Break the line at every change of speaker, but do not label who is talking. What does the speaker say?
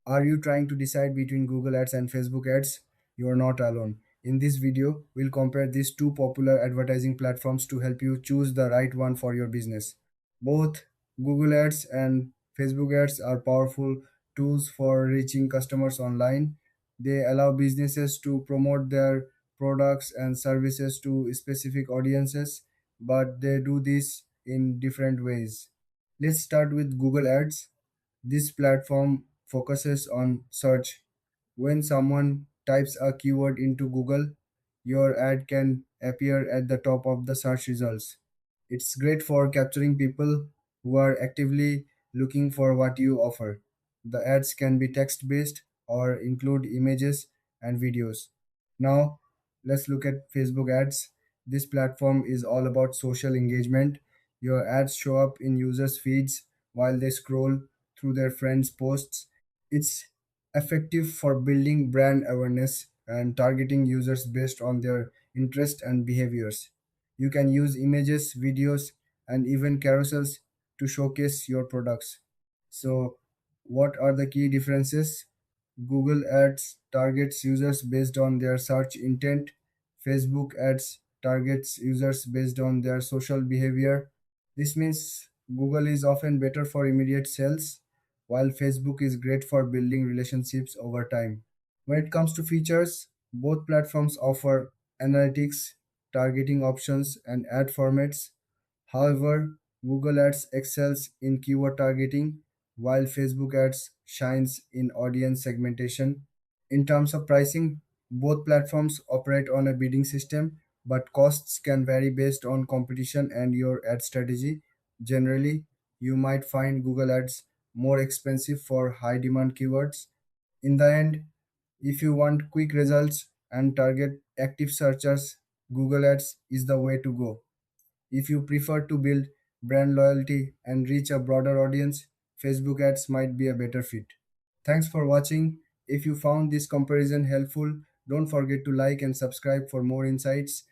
Are you trying to decide between Google Ads and Facebook Ads? You are not alone. In this video, we'll compare these two popular advertising platforms to help you choose the right one for your business. Both Google Ads and Facebook Ads are powerful tools for reaching customers online. They allow businesses to promote their products and services to specific audiences, but they do this in different ways. Let's start with Google Ads. This platform focuses on search. When someone types a keyword into Google, your ad can appear at the top of the search results. It's great for capturing people who are actively looking for what you offer. The ads can be text based or include images and videos. Now, let's look at Facebook ads. This platform is all about social engagement. Your ads show up in users' feeds while they scroll through their friends' posts. It's effective for building brand awareness and targeting users based on their interests and behaviors. You can use images, videos, and even carousels to showcase your products. So, what are the key differences? Google Ads targets users based on their search intent. Facebook Ads targets users based on their social behavior. This means Google is often better for immediate sales, while Facebook is great for building relationships over time. When it comes to features, both platforms offer analytics, targeting options, and ad formats. However, Google Ads excels in keyword targeting, while Facebook Ads shines in audience segmentation. In terms of pricing, both platforms operate on a bidding system, but costs can vary based on competition and your ad strategy. Generally, you might find Google Ads more expensive for high demand keywords. In the end, if you want quick results and target active searchers, Google Ads is the way to go. If you prefer to build brand loyalty and reach a broader audience, Facebook ads might be a better fit. Thanks for watching. If you found this comparison helpful, don't forget to like and subscribe for more insights.